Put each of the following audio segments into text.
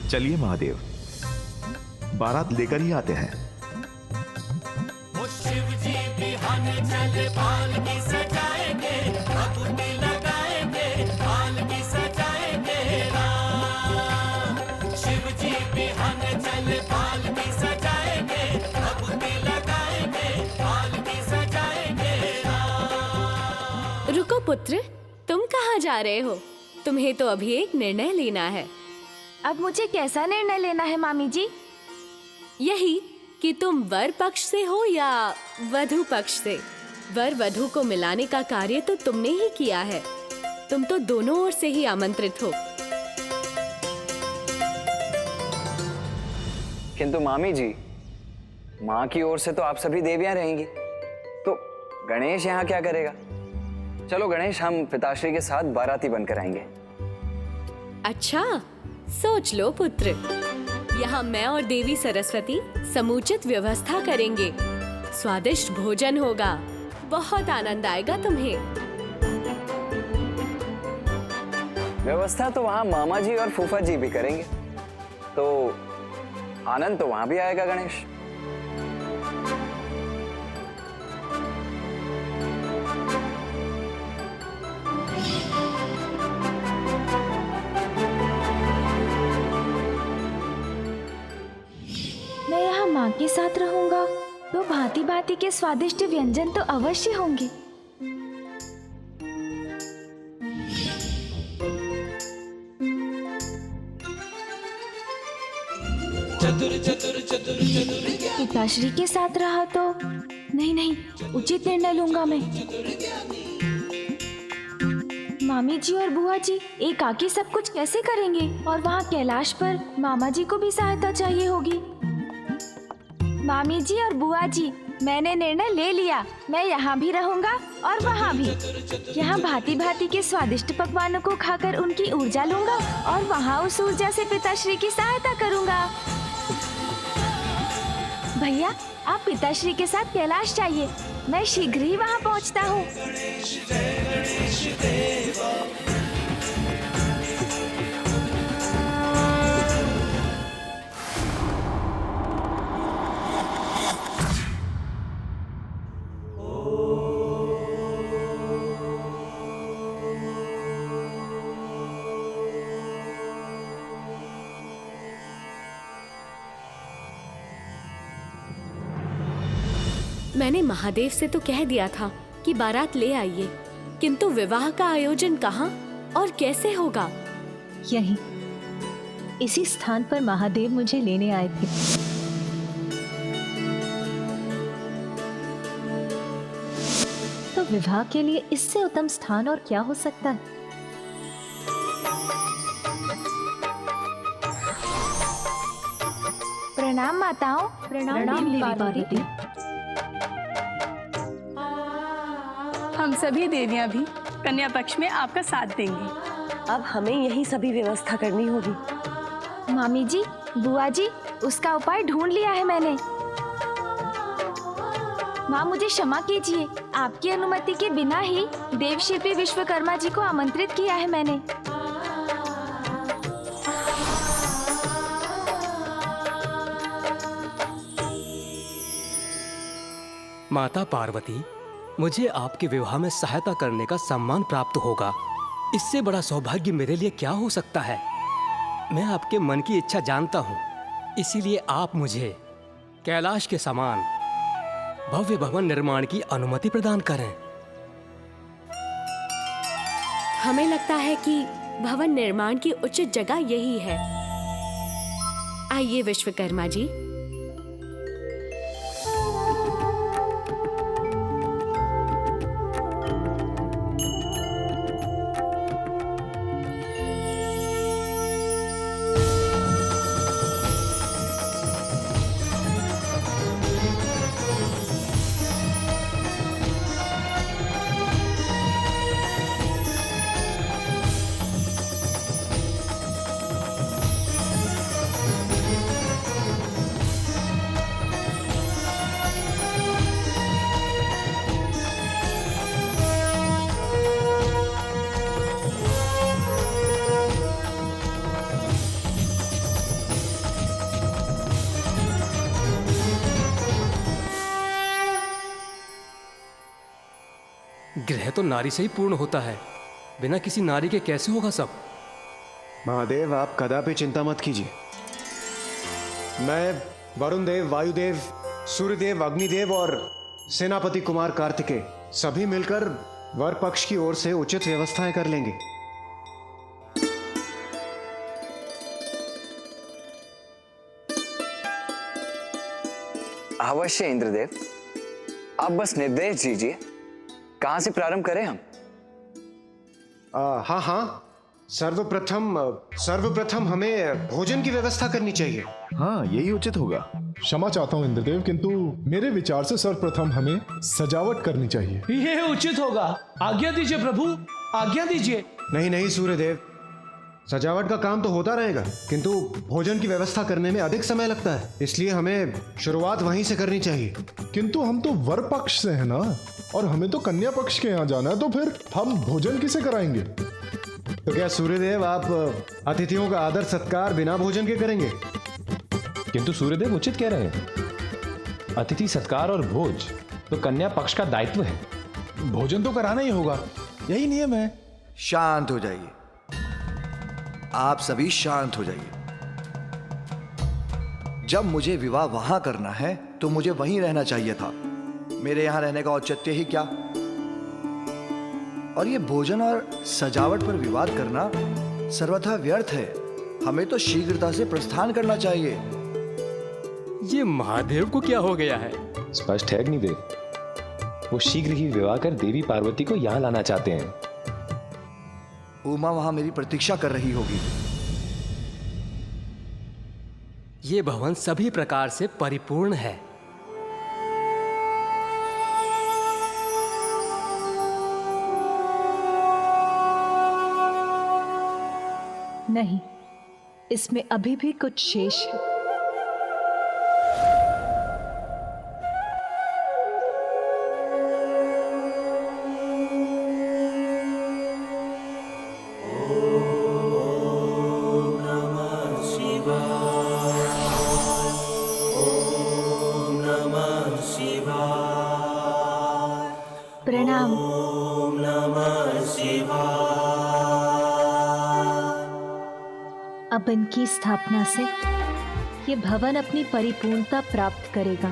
चलिए महादेव, बारात लेकर ही आते हैं। शिव जी बिहान चले पालकी सजाएंगे, भभूति लगाएंगे, पालकी सजाएंगे राम। शिव जी बिहान चले पालकी सजाएंगे, भभूति लगाएंगे, पालकी सजाएंगे राम। रुको पुत्र, तुम कहाँ जा रहे हो? तुम्हें तो अभी एक निर्णय लेना है। अब मुझे कैसा निर्णय लेना है मामी जी? यही कि तुम वर पक्ष से हो या वधू पक्ष से। वर वधू को मिलाने का कार्य तो तुमने ही किया है। तुम तो दोनों ओर से ही आमंत्रित हो। किंतु मामी जी, माँ की ओर से तो आप सभी देवियां रहेंगी, तो गणेश यहाँ क्या करेगा? चलो गणेश, हम पिताश्री के साथ बाराती बनकर आएंगे। अच्छा, सोच लो पुत्र। यहाँ मैं और देवी सरस्वती समुचित व्यवस्था करेंगे। स्वादिष्ट भोजन होगा, बहुत आनंद आएगा तुम्हें। व्यवस्था तो वहाँ मामा जी और फूफा जी भी करेंगे, तो आनंद तो वहाँ भी आएगा गणेश। मैं यहाँ माँ के साथ रहूंगा तो भांति भांति के स्वादिष्ट व्यंजन तो अवश्य होंगे। पिताश्री के साथ रहा तो नहीं, उचित निर्णय लूंगा मैं। मामी जी और बुआ जी एकाकी सब कुछ कैसे करेंगे? और वहाँ कैलाश पर मामा जी को भी सहायता चाहिए होगी। मामी जी और बुआ जी, मैंने निर्णय ले लिया। मैं यहाँ भी रहूंगा और वहाँ भी। यहाँ भांति भांति के स्वादिष्ट पकवानों को खाकर उनकी ऊर्जा लूंगा और वहाँ उस ऊर्जा से पिताश्री की सहायता करूंगा। भैया, आप पिताश्री के साथ कैलाश जाइए, मैं शीघ्र ही वहाँ पहुँचता हूँ। मैंने महादेव से तो कह दिया था कि बारात ले आइए, किंतु विवाह का आयोजन कहाँ और कैसे होगा? यही, इसी स्थान पर महादेव मुझे लेने आए थे। तो विवाह के लिए इससे उत्तम स्थान और क्या हो सकता है? प्रणाम माताओं। प्रणाम देवी पार्वती। हम सभी देवियां भी कन्या पक्ष में आपका साथ देंगी। अब हमें यही सभी व्यवस्था करनी होगी। मामी जी, बुआ जी, उसका उपाय ढूंढ लिया है मैंने। माँ, मुझे क्षमा कीजिए, आपकी अनुमति के बिना ही देवशिल्पी विश्वकर्मा जी को आमंत्रित किया है मैंने। माता पार्वती, मुझे आपके विवाह में सहायता करने का सम्मान प्राप्त होगा। इससे बड़ा सौभाग्य मेरे लिए क्या हो सकता है? मैं आपके मन की इच्छा जानता हूँ, इसीलिए आप मुझे कैलाश के समान भव्य भवन निर्माण की अनुमति प्रदान करें। हमें लगता है कि भवन निर्माण की उचित जगह यही है। आइए विश्वकर्मा जी। ग्रह तो नारी से ही पूर्ण होता है, बिना किसी नारी के कैसे होगा सब? महादेव, आप कदापि चिंता मत कीजिए। मैं वरुण देव, वायुदेव, सूर्यदेव, अग्निदेव और सेनापति कुमार कार्तिकेय सभी मिलकर वर पक्ष की ओर से उचित व्यवस्थाएं कर लेंगे। अवश्य इंद्रदेव, आप बस निर्देश दीजिए, कहां से प्रारंभ करें हम? हाँ हाँ, सर्वप्रथम हमें भोजन की व्यवस्था करनी चाहिए। हाँ, यही उचित होगा। क्षमा चाहता हूँ इंद्रदेव, किंतु मेरे विचार से सर्वप्रथम हमें सजावट करनी चाहिए। ये उचित होगा। आज्ञा दीजिए प्रभु, आज्ञा दीजिए। नहीं सूर्यदेव, सजावट का काम तो होता रहेगा, किंतु भोजन की व्यवस्था करने में अधिक समय लगता है, इसलिए हमें शुरुआत वहीं से करनी चाहिए। किंतु हम तो वर पक्ष से हैं ना, और हमें तो कन्या पक्ष के यहाँ जाना है, तो फिर हम भोजन किसे कराएंगे? तो क्या सूर्यदेव, आप अतिथियों का आदर सत्कार बिना भोजन के करेंगे? किंतु सूर्यदेव उचित कह रहे हैं, अतिथि सत्कार और भोज तो कन्या पक्ष का दायित्व है। भोजन तो कराना ही होगा, यही नियम है। शांत हो जाइए, आप सभी शांत हो जाइए। जब मुझे विवाह वहां करना है तो मुझे वहीं रहना चाहिए था। मेरे यहां रहने का औचित्य ही क्या? और ये भोजन और सजावट पर विवाद करना सर्वथा व्यर्थ है। हमें तो शीघ्रता से प्रस्थान करना चाहिए। ये महादेव को क्या हो गया है? स्पष्ट है अग्निदेव, वो शीघ्र ही विवाह कर देवी पार्वती को यहाँ लाना चाहते हैं। उमा वहां मेरी प्रतीक्षा कर रही होगी। ये भवन सभी प्रकार से परिपूर्ण है। नहीं, इसमें अभी भी कुछ शेष है। प्रणाम। अब इनकी स्थापना से ये भवन अपनी परिपूर्णता प्राप्त करेगा।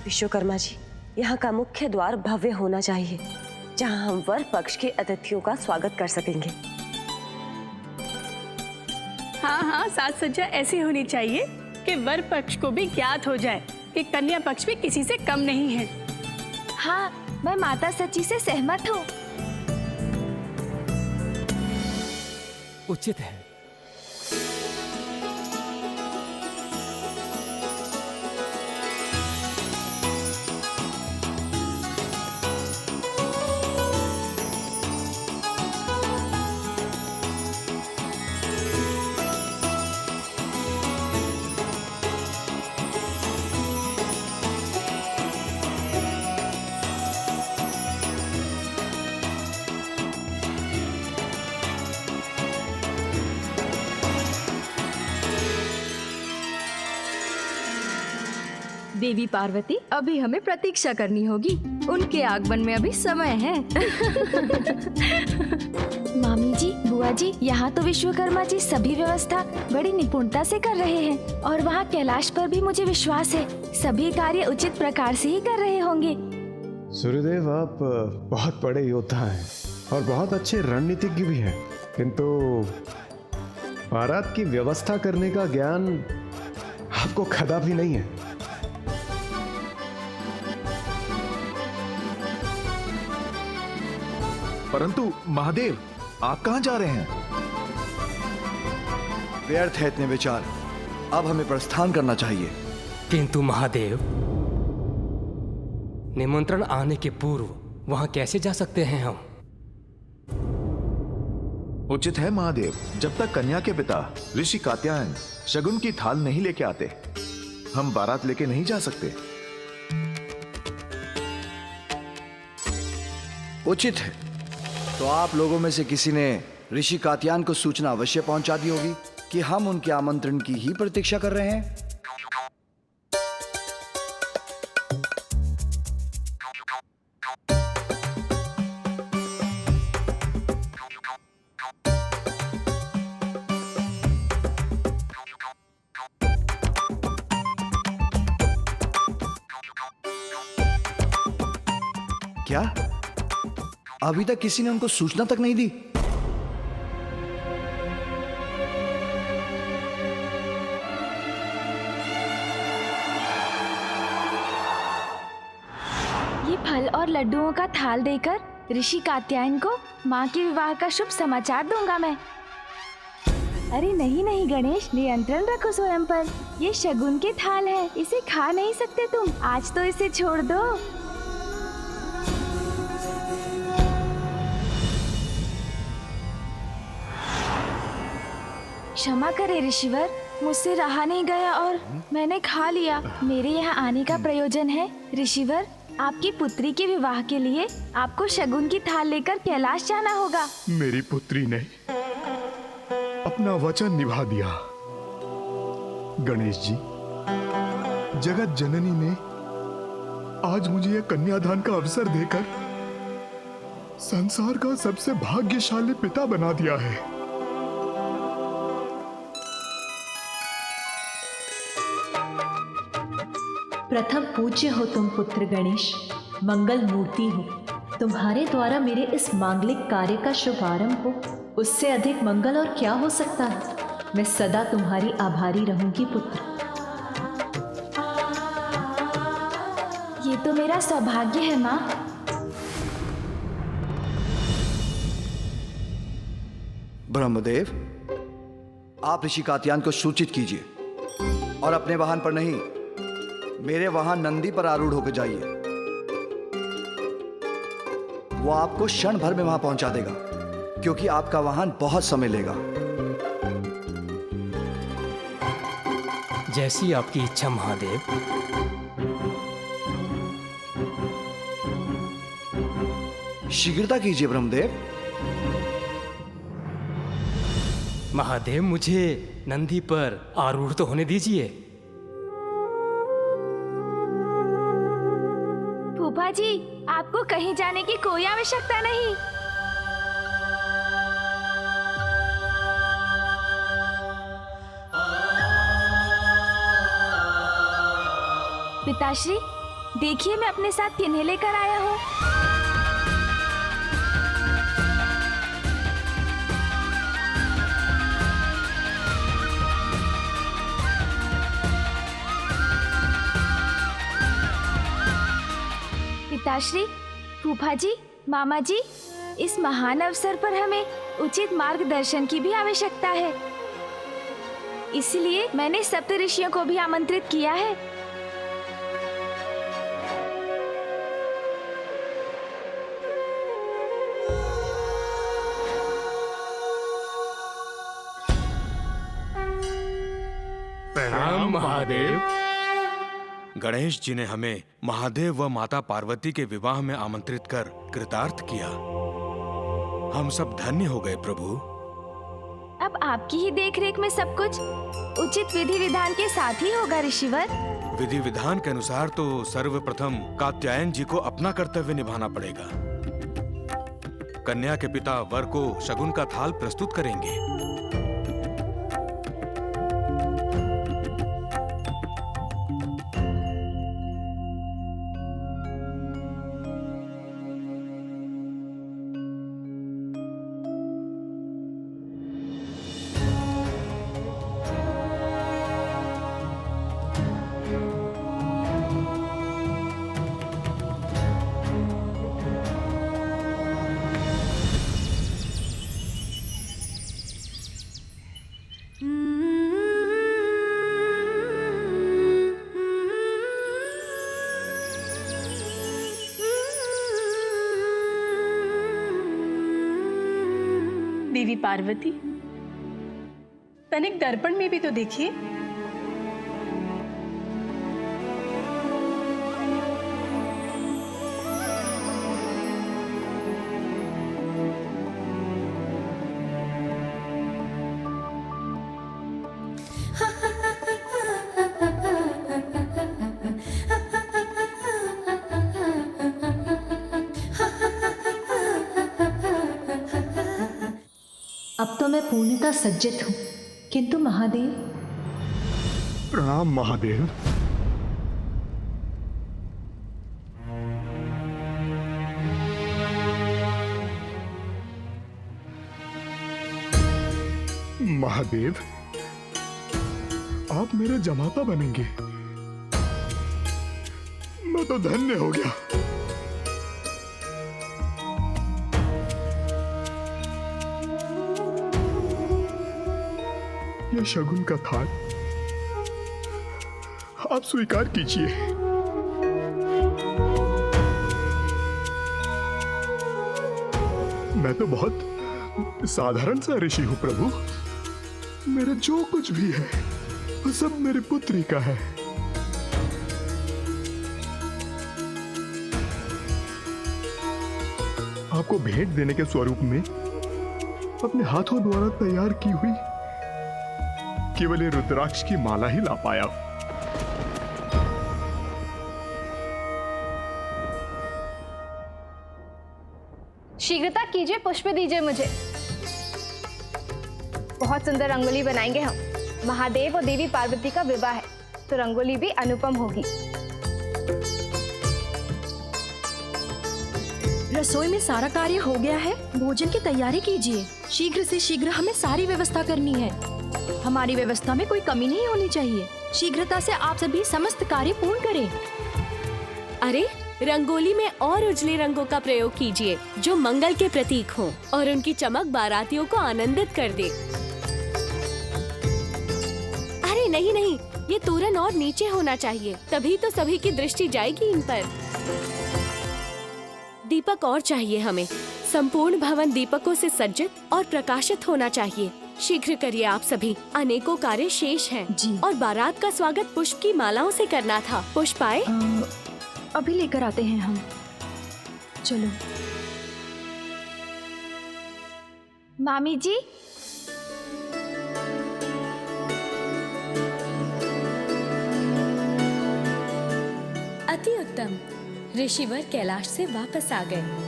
विश्वकर्मा जी, यहाँ का मुख्य द्वार भव्य होना चाहिए, जहाँ हम वर पक्ष के अतिथियों का स्वागत कर सकेंगे। हाँ हाँ, साज सज्जा ऐसी होनी चाहिए कि वर पक्ष को भी ज्ञात हो जाए कि कन्या पक्ष भी किसी से कम नहीं है। हाँ, मैं माता सची से सहमत हूँ। उचित है। देवी पार्वती, अभी हमें प्रतीक्षा करनी होगी। उनके आगमन में अभी समय है। मामी जी, बुआ जी, यहाँ तो विश्वकर्मा जी सभी व्यवस्था बड़ी निपुणता से कर रहे हैं, और वहाँ कैलाश पर भी मुझे विश्वास है सभी कार्य उचित प्रकार से ही कर रहे होंगे। सूर्यदेव, आप बहुत बड़े योद्धा हैं और बहुत अच्छे रणनीतिज्ञ भी हैं, किंतु बारात की व्यवस्था करने का ज्ञान आपको कदापि नहीं है। परंतु महादेव, आप कहां जा रहे हैं? व्यर्थ है इतने विचार, अब हमें प्रस्थान करना चाहिए। किंतु महादेव, निमंत्रण आने के पूर्व वहां कैसे जा सकते हैं हम? उचित है महादेव, जब तक कन्या के पिता ऋषि कात्यायन शगुन की थाल नहीं लेके आते, हम बारात लेके नहीं जा सकते। उचित है। तो आप लोगों में से किसी ने ऋषि कात्यायन को सूचना अवश्य पहुंचा दी होगी कि हम उनके आमंत्रण की ही प्रतीक्षा कर रहे हैं। क्या अभी तक किसी ने उनको सूचना तक नहीं दी? ये फल और लड्डुओं का थाल देकर ऋषि कात्यायन को माँ के विवाह का शुभ समाचार दूंगा मैं। अरे नहीं नहीं गणेश, नियंत्रण रखो स्वयं पर। ये शगुन के थाल है, इसे खा नहीं सकते तुम। आज तो इसे छोड़ दो। क्षमा करे ऋषिवर, मुझसे रहा नहीं गया और मैंने खा लिया। मेरे यहाँ आने का प्रयोजन है ऋषिवर, आपकी पुत्री के विवाह के लिए आपको शगुन की थाल लेकर कैलाश जाना होगा। मेरी पुत्री ने अपना वचन निभा दिया। गणेश जी, जगत जननी ने आज मुझे यह कन्यादान का अवसर देकर संसार का सबसे भाग्यशाली पिता बना दिया है। प्रथम पूज्य हो तुम पुत्र गणेश, मंगल मूर्ति हो। तुम्हारे द्वारा मेरे इस मांगलिक कार्य का शुभारंभ हो, उससे अधिक मंगल और क्या हो सकता है। मैं सदा तुम्हारी आभारी रहूंगी पुत्र। ये तो मेरा सौभाग्य है माँ। ब्रह्मदेव, आप ऋषि कात्यायन को सूचित कीजिए और अपने वाहन पर नहीं, मेरे वाहन नंदी पर आरूढ़ होकर जाइए। वो आपको क्षण भर में वहां पहुंचा देगा, क्योंकि आपका वाहन बहुत समय लेगा। जैसी आपकी इच्छा महादेव। शीघ्रता कीजिए ब्रह्मदेव। महादेव, मुझे नंदी पर आरूढ़ तो होने दीजिए। फूफा जी, आपको कहीं जाने की कोई आवश्यकता नहीं। पिताश्री, देखिए मैं अपने साथ किन्हें लेकर आया हूँ। पिताश्री, फूफा जी, मामा जी, इस महान अवसर पर हमें उचित मार्गदर्शन की भी आवश्यकता है। इसलिए मैंने सप्त ऋषियों को भी आमंत्रित किया है। प्रणाम महादेव। गणेश जी ने हमें महादेव व माता पार्वती के विवाह में आमंत्रित कर कृतार्थ किया। हम सब धन्य हो गए प्रभु। अब आपकी ही देखरेख में सब कुछ उचित विधि विधान के साथ ही होगा ऋषिवर। विधि विधान के अनुसार तो सर्वप्रथम कात्यायन जी को अपना कर्तव्य निभाना पड़ेगा। कन्या के पिता वर को शगुन का थाल प्रस्तुत करेंगे। देवी पार्वती, तनिक दर्पण में भी तो देखिए। अब तो मैं पूर्णतः सज्जित हूँ, किंतु महादेव। प्रणाम महादेव। महादेव, आप मेरे जमाता बनेंगे। मैं तो धन्य हो गया। ये शगुन का थाल आप स्वीकार कीजिए। मैं तो बहुत साधारण सा ऋषि हूं प्रभु। मेरा जो कुछ भी है वो सब मेरी पुत्री का है। आपको भेंट देने के स्वरूप में अपने हाथों द्वारा तैयार की हुई केवल ये रुद्राक्ष की माला ही ला पाया। शीघ्रता कीजिए, पुष्प दीजिए मुझे। बहुत सुंदर रंगोली बनाएंगे हम। महादेव और देवी पार्वती का विवाह है तो रंगोली भी अनुपम होगी। रसोई में सारा कार्य हो गया है, भोजन की तैयारी कीजिए। शीघ्र से शीघ्र हमें सारी व्यवस्था करनी है। हमारी व्यवस्था में कोई कमी नहीं होनी चाहिए। शीघ्रता से आप सभी समस्त कार्य पूर्ण करें। अरे रंगोली में और उजले रंगों का प्रयोग कीजिए जो मंगल के प्रतीक हों और उनकी चमक बारातियों को आनंदित कर दे। अरे नहीं नहीं, ये तोरण और नीचे होना चाहिए, तभी तो सभी की दृष्टि जाएगी इन पर। दीपक और चाहिए हमें। संपूर्ण भवन दीपकों से सज्जित और प्रकाशित होना चाहिए। शीघ्र करिए आप सभी, अनेकों कार्य शेष हैं जी। और बारात का स्वागत पुष्प की मालाओं से करना था। पुष्प आए? अभी लेकर आते हैं हम। चलो मामी जी। अति उत्तम, ऋषिवर कैलाश से वापस आ गए।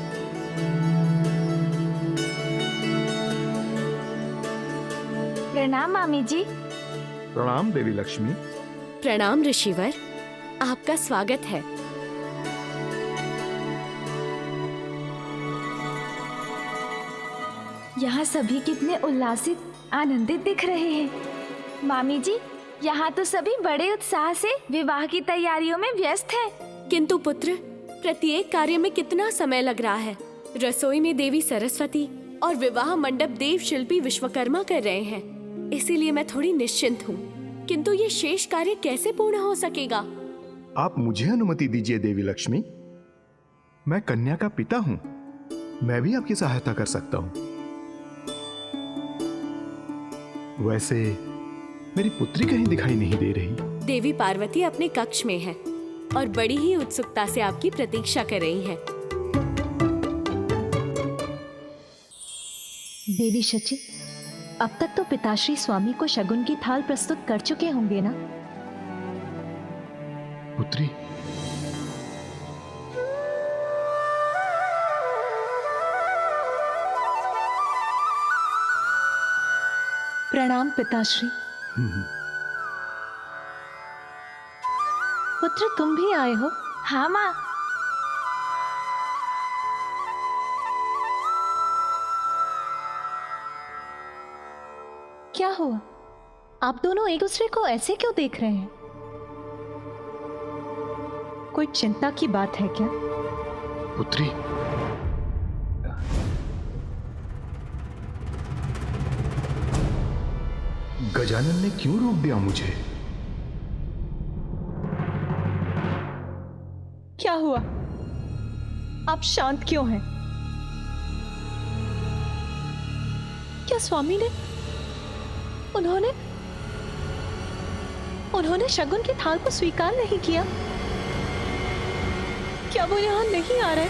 प्रणाम मामी जी। प्रणाम देवी लक्ष्मी। प्रणाम ऋषिवर, आपका स्वागत है। यहाँ सभी कितने उल्लासित आनंदित दिख रहे हैं। मामी जी, यहाँ तो सभी बड़े उत्साह से विवाह की तैयारियों में व्यस्त हैं। किंतु पुत्र, प्रत्येक कार्य में कितना समय लग रहा है। रसोई में देवी सरस्वती और विवाह मंडप देव शिल्पी विश्वकर्मा कर रहे हैं, इसीलिए मैं थोड़ी निश्चिंत हूँ। किंतु ये शेष कार्य कैसे पूर्ण हो सकेगा? आप मुझे अनुमति दीजिए देवी लक्ष्मी। मैं कन्या का पिता हूँ, मैं भी आपकी सहायता कर सकता हूँ। वैसे मेरी पुत्री कहीं दिखाई नहीं दे रही। देवी पार्वती अपने कक्ष में है और बड़ी ही उत्सुकता से आपकी प्रतीक्षा कर रही हैं। देवी शची, अब तक तो पिताश्री स्वामी को शगुन की थाल प्रस्तुत कर चुके होंगे ना? पुत्री, प्रणाम पिताश्री। पुत्र, तुम भी आए हो? हाँ माँ। क्या हुआ? आप दोनों एक दूसरे को ऐसे क्यों देख रहे हैं? कोई चिंता की बात है क्या? पुत्री, गजानन ने क्यों रोक दिया मुझे? क्या हुआ? आप शांत क्यों हैं? क्या स्वामी ने उन्होंने शगुन की थाल को स्वीकार नहीं किया? क्या वो यहां नहीं आ रहे?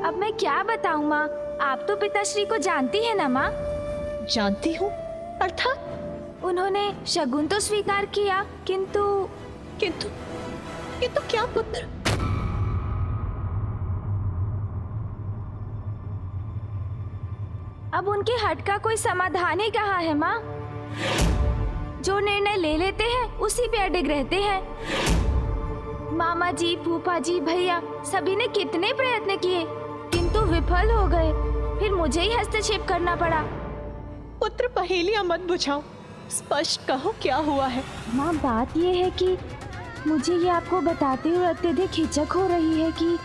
अब मैं क्या बताऊं माँ, आप तो पिताश्री को जानती है ना माँ? जानती हूँ, अर्थात? उन्होंने शगुन तो स्वीकार किया, किंतु क्या पुत्र? अब उनके हट का कोई समाधान ही कहाँ है माँ? जो निर्णय ले लेते हैं उसी पे अडिग रहते हैं। मामा जी, फूफा जी, भैया सभी ने कितने प्रयत्न किए किंतु विफल हो गए। फिर मुझे ही हस्तक्षेप करना पड़ा। पुत्र पहेलियां मत बुझाओ, स्पष्ट कहो क्या हुआ है। माँ बात ये है कि मुझे ये आपको बताते हुए अत्यधिक हिचक हो रही है कि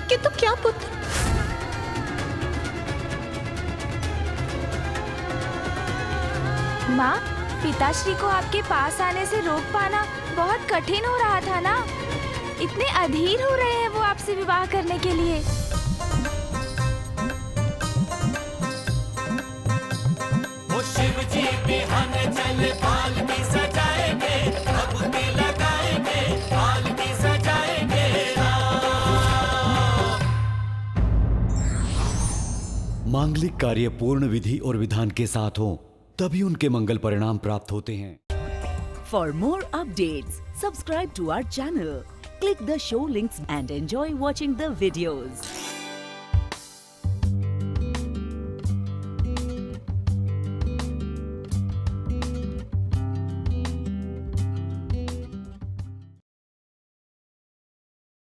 किंतु क्या पुत्र? माँ, पिताश्री को आपके पास आने से रोक पाना बहुत कठिन हो रहा था ना। इतने अधीर हो रहे हैं वो आपसे विवाह करने के लिए। वो शिव जी बिहान चल पालकी सजाएंगे, भभूति लगाएंगे, पालकी सजाएंगे। मांगलिक कार्य पूर्ण विधि और विधान के साथ हो तभी उनके मंगल परिणाम प्राप्त होते हैं। For more updates, subscribe to our channel, click the show links and enjoy watching the videos.